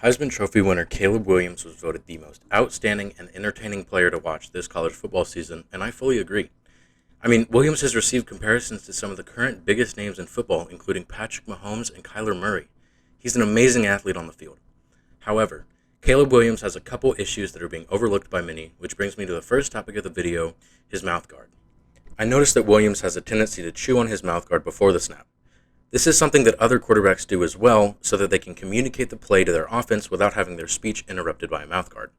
Heisman Trophy winner Caleb Williams was voted the most outstanding and entertaining player to watch this college football season, and I fully agree. Williams has received comparisons to some of the current biggest names in football, including Patrick Mahomes and Kyler Murray. He's an amazing athlete on the field. However, Caleb Williams has a couple issues that are being overlooked by many, which brings me to the first topic of the video, his mouth guard. I noticed that Williams has a tendency to chew on his mouth guard before the snap. This is something that other quarterbacks do as well, so that they can communicate the play to their offense without having their speech interrupted by a mouth guard.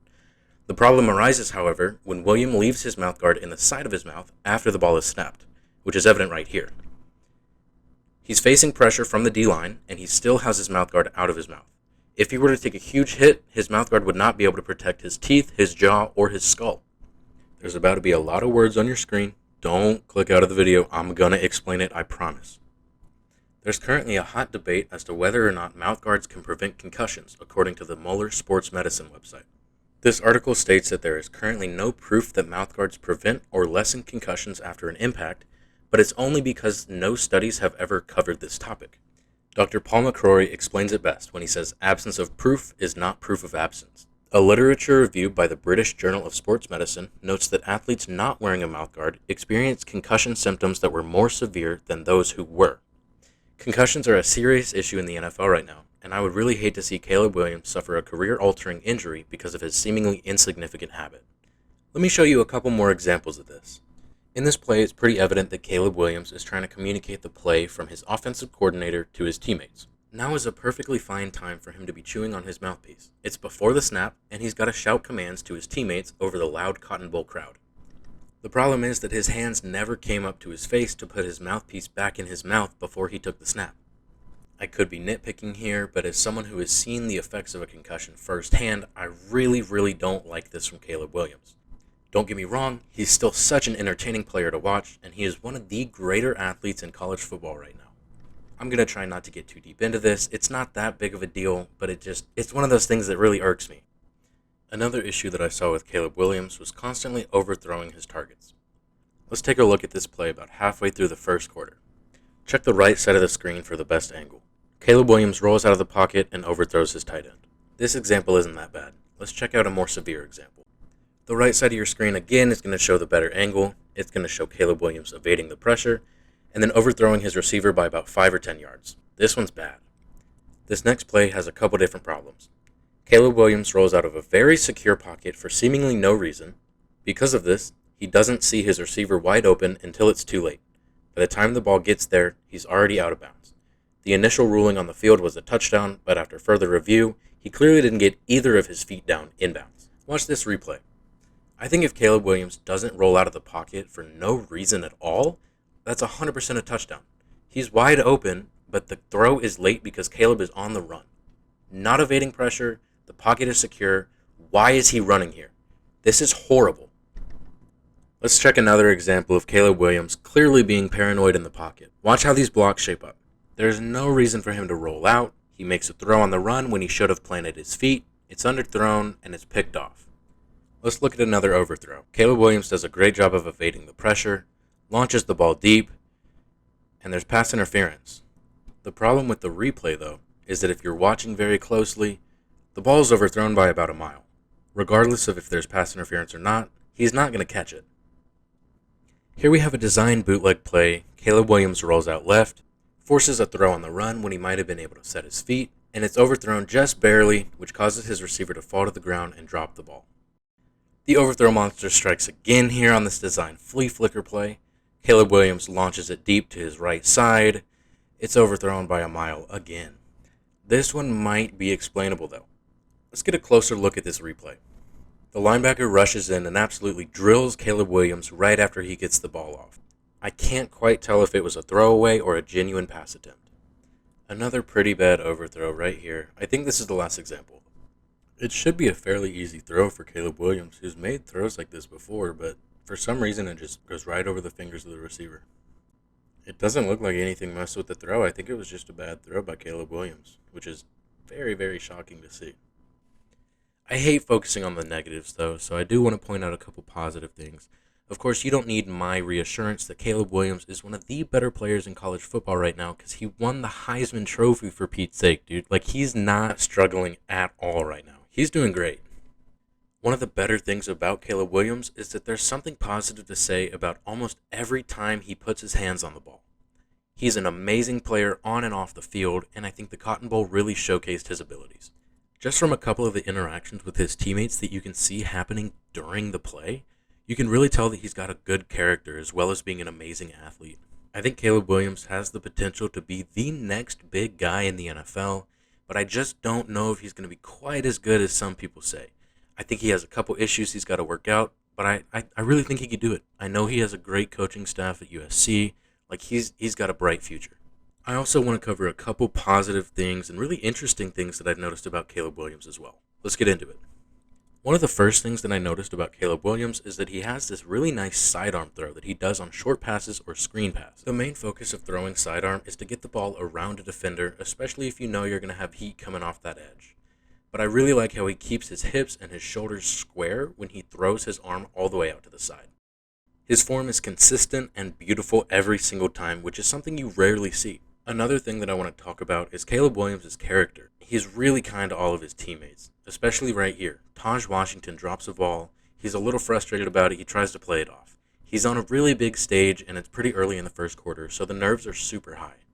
The problem arises, however, when William leaves his mouth guard in the side of his mouth after the ball is snapped, which is evident right here. He's facing pressure from the D-line, and he still has his mouth guard out of his mouth. If he were to take a huge hit, his mouth guard would not be able to protect his teeth, his jaw, or his skull. There's about to be a lot of words on your screen. Don't click out of the video. I'm going to explain it, I promise. There's currently a hot debate as to whether or not mouth guards can prevent concussions, according to the Mueller Sports Medicine website. This article states that there is currently no proof that mouth guards prevent or lessen concussions after an impact, but it's only because no studies have ever covered this topic. Dr. Paul McCrory explains it best when he says absence of proof is not proof of absence. A literature review by the British Journal of Sports Medicine notes that athletes not wearing a mouth guard experienced concussion symptoms that were more severe than those who were. Concussions are a serious issue in the NFL right now, and I would really hate to see Caleb Williams suffer a career-altering injury because of his seemingly insignificant habit. Let me show you a couple more examples of this. In this play, it's pretty evident that Caleb Williams is trying to communicate the play from his offensive coordinator to his teammates. Now is a perfectly fine time for him to be chewing on his mouthpiece. It's before the snap, and he's got to shout commands to his teammates over the loud Cotton Bowl crowd. The problem is that his hands never came up to his face to put his mouthpiece back in his mouth before he took the snap. I could be nitpicking here, but as someone who has seen the effects of a concussion firsthand, I really don't like this from Caleb Williams. Don't get me wrong, he's still such an entertaining player to watch, and he is one of the greater athletes in college football right now. I'm going to try not to get too deep into this. It's not that big of a deal, but it's one of those things that really irks me. Another issue that I saw with Caleb Williams was constantly overthrowing his targets. Let's take a look at this play about halfway through the first quarter. Check the right side of the screen for the best angle. Caleb Williams rolls out of the pocket and overthrows his tight end. This example isn't that bad. Let's check out a more severe example. The right side of your screen again is going to show the better angle. It's going to show Caleb Williams evading the pressure and then overthrowing his receiver by about 5 or 10 yards. This one's bad. This next play has a couple different problems. Caleb Williams rolls out of a very secure pocket for seemingly no reason. Because of this, he doesn't see his receiver wide open until it's too late. By the time the ball gets there, he's already out of bounds. The initial ruling on the field was a touchdown, but after further review, he clearly didn't get either of his feet down inbounds. Watch this replay. I think if Caleb Williams doesn't roll out of the pocket for no reason at all, that's 100% a touchdown. He's wide open, but the throw is late because Caleb is on the run. Not evading pressure. The pocket is secure. Why is he running here? This is horrible. Let's check another example of Caleb Williams clearly being paranoid in the pocket. Watch how these blocks shape up. There's no reason for him to roll out. He makes a throw on the run when he should have planted his feet. It's underthrown and it's picked off. Let's look at another overthrow. Caleb Williams does a great job of evading the pressure, launches the ball deep, and there's pass interference. The problem with the replay, though, is that if you're watching very closely, the ball is overthrown by about a mile. Regardless of if there's pass interference or not, he's not going to catch it. Here we have a designed bootleg play. Caleb Williams rolls out left, forces a throw on the run when he might have been able to set his feet, and it's overthrown just barely, which causes his receiver to fall to the ground and drop the ball. The overthrow monster strikes again here on this designed flea flicker play. Caleb Williams launches it deep to his right side. It's overthrown by a mile again. This one might be explainable though. Let's get a closer look at this replay. The linebacker rushes in and absolutely drills Caleb Williams right after he gets the ball off. I can't quite tell if it was a throwaway or a genuine pass attempt. Another pretty bad overthrow right here. I think this is the last example. It should be a fairly easy throw for Caleb Williams, who's made throws like this before, but for some reason it just goes right over the fingers of the receiver. It doesn't look like anything messed with the throw. I think it was just a bad throw by Caleb Williams, which is very shocking to see. I hate focusing on the negatives, though, so I do want to point out a couple positive things. Of course, you don't need my reassurance that Caleb Williams is one of the better players in college football right now because he won the Heisman Trophy, for Pete's sake, dude. Like, he's not struggling at all right now. He's doing great. One of the better things about Caleb Williams is that there's something positive to say about almost every time he puts his hands on the ball. He's an amazing player on and off the field, and I think the Cotton Bowl really showcased his abilities. Just from a couple of the interactions with his teammates that you can see happening during the play, you can really tell that he's got a good character as well as being an amazing athlete. I think Caleb Williams has the potential to be the next big guy in the NFL, but I just don't know if he's going to be quite as good as some people say. I think he has a couple issues he's got to work out, but I really think he could do it. I know he has a great coaching staff at USC. Like, he's got a bright future. I also want to cover a couple positive things and really interesting things that I've noticed about Caleb Williams as well. Let's get into it. One of the first things that I noticed about Caleb Williams is that he has this really nice sidearm throw that he does on short passes or screen passes. The main focus of throwing sidearm is to get the ball around a defender, especially if you know you're going to have heat coming off that edge. But I really like how he keeps his hips and his shoulders square when he throws his arm all the way out to the side. His form is consistent and beautiful every single time, which is something you rarely see. Another thing that I want to talk about is Caleb Williams' character. He's really kind to all of his teammates, especially right here. Taj Washington drops a ball. He's a little frustrated about it. He tries to play it off. He's on a really big stage, and it's pretty early in the first quarter, so the nerves are super high.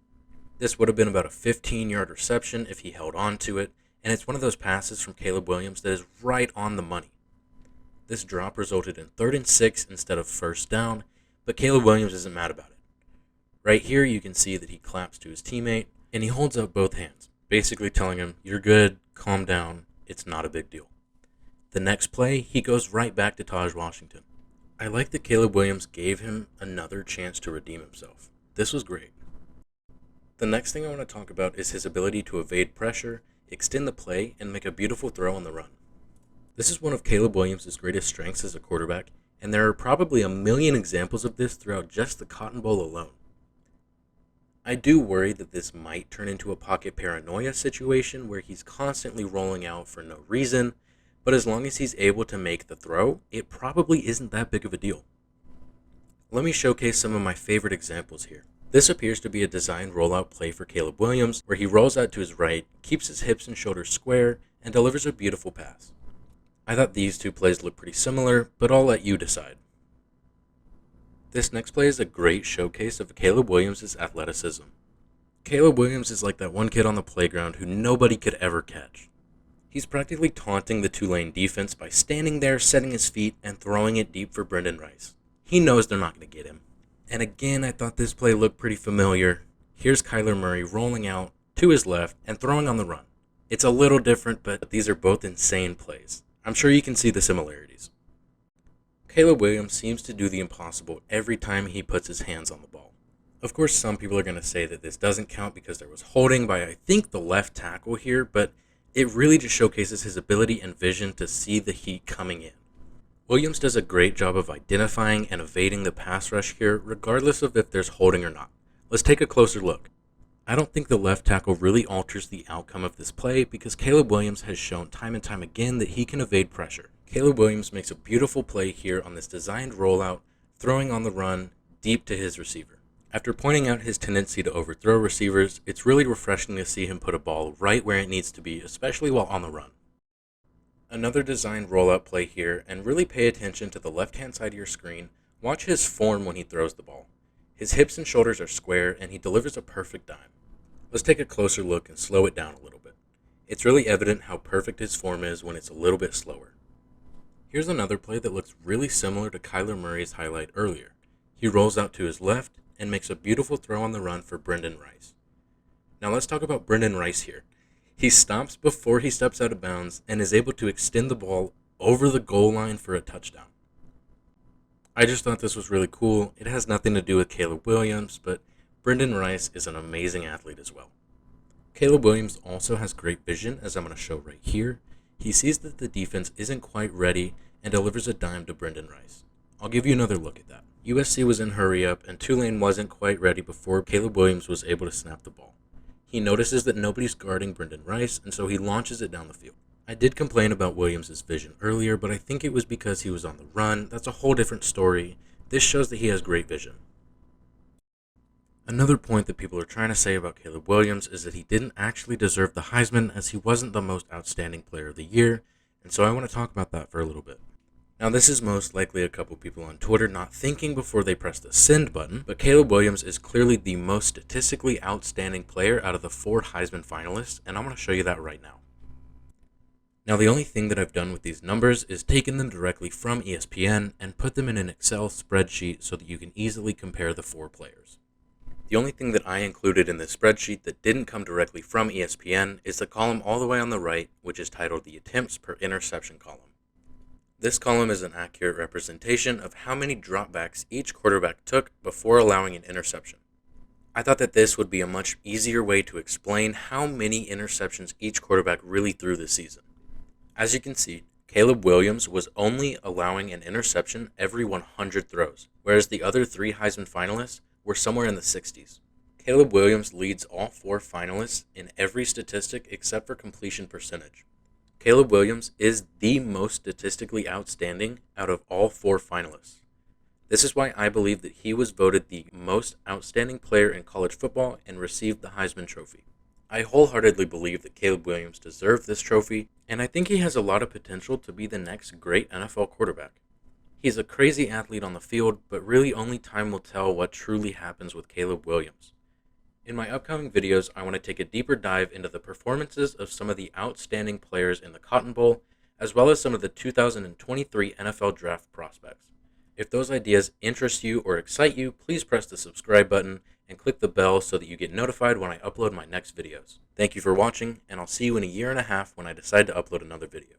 This would have been about a 15-yard reception if he held on to it, and it's one of those passes from Caleb Williams that is right on the money. This drop resulted in 3rd and 6 instead of first down, but Caleb Williams isn't mad about it. Right here you can see that he claps to his teammate, and he holds up both hands, basically telling him, "You're good, calm down, it's not a big deal." The next play, he goes right back to Taj Washington. I like that Caleb Williams gave him another chance to redeem himself. This was great. The next thing I want to talk about is his ability to evade pressure, extend the play, and make a beautiful throw on the run. This is one of Caleb Williams' greatest strengths as a quarterback, and there are probably a million examples of this throughout just the Cotton Bowl alone. I do worry that this might turn into a pocket paranoia situation where he's constantly rolling out for no reason, but as long as he's able to make the throw, it probably isn't that big of a deal. Let me showcase some of my favorite examples here. This appears to be a designed rollout play for Caleb Williams, where he rolls out to his right, keeps his hips and shoulders square, and delivers a beautiful pass. I thought these two plays look pretty similar, but I'll let you decide. This next play is a great showcase of Caleb Williams' athleticism. Caleb Williams is like that one kid on the playground who nobody could ever catch. He's practically taunting the Tulane defense by standing there, setting his feet, and throwing it deep for Brendan Rice. He knows they're not going to get him. And again, I thought this play looked pretty familiar. Here's Kyler Murray rolling out to his left and throwing on the run. It's a little different, but these are both insane plays. I'm sure you can see the similarities. Caleb Williams seems to do the impossible every time he puts his hands on the ball. Of course, some people are going to say that this doesn't count because there was holding by, I think, the left tackle here, but it really just showcases his ability and vision to see the heat coming in. Williams does a great job of identifying and evading the pass rush here, regardless of if there's holding or not. Let's take a closer look. I don't think the left tackle really alters the outcome of this play because Caleb Williams has shown time and time again that he can evade pressure. Caleb Williams makes a beautiful play here on this designed rollout, throwing on the run deep to his receiver. After pointing out his tendency to overthrow receivers, it's really refreshing to see him put a ball right where it needs to be, especially while on the run. Another designed rollout play here, and really pay attention to the left-hand side of your screen. Watch his form when he throws the ball. His hips and shoulders are square, and he delivers a perfect dime. Let's take a closer look and slow it down a little bit. It's really evident how perfect his form is when it's a little bit slower. Here's another play that looks really similar to Kyler Murray's highlight earlier. He rolls out to his left and makes a beautiful throw on the run for Brendan Rice. Now let's talk about Brendan Rice here. He stops before he steps out of bounds and is able to extend the ball over the goal line for a touchdown. I just thought this was really cool. It has nothing to do with Caleb Williams, but Brendan Rice is an amazing athlete as well. Caleb Williams also has great vision, as I'm going to show right here. He sees that the defense isn't quite ready and delivers a dime to Brendan Rice. I'll give you another look at that. USC was in hurry up and Tulane wasn't quite ready before Caleb Williams was able to snap the ball. He notices that nobody's guarding Brendan Rice, and so he launches it down the field. I did complain about Williams' vision earlier, but I think it was because he was on the run. That's a whole different story. This shows that he has great vision. Another point that people are trying to say about Caleb Williams is that he didn't actually deserve the Heisman as he wasn't the most outstanding player of the year, and so I want to talk about that for a little bit. Now, this is most likely a couple people on Twitter not thinking before they press the send button, but Caleb Williams is clearly the most statistically outstanding player out of the 4 Heisman finalists, and I'm going to show you that right now. Now, the only thing that I've done with these numbers is taken them directly from ESPN and put them in an Excel spreadsheet so that you can easily compare the 4 players. The only thing that I included in this spreadsheet that didn't come directly from ESPN is the column all the way on the right, which is titled the attempts per interception column. This column is an accurate representation of how many dropbacks each quarterback took before allowing an interception. I thought that this would be a much easier way to explain how many interceptions each quarterback really threw this season. As you can see, Caleb Williams was only allowing an interception every 100 throws, whereas the other 3 Heisman finalists were somewhere in the 60s. Caleb Williams leads all 4 finalists in every statistic except for completion percentage. Caleb Williams is the most statistically outstanding out of all 4 finalists. This is why I believe that he was voted the most outstanding player in college football and received the Heisman Trophy. I wholeheartedly believe that Caleb Williams deserved this trophy, and I think he has a lot of potential to be the next great NFL quarterback. He's a crazy athlete on the field, but really only time will tell what truly happens with Caleb Williams. In my upcoming videos, I want to take a deeper dive into the performances of some of the outstanding players in the Cotton Bowl, as well as some of the 2023 NFL Draft prospects. If those ideas interest you or excite you, please press the subscribe button and click the bell so that you get notified when I upload my next videos. Thank you for watching, and I'll see you in a year and a half when I decide to upload another video.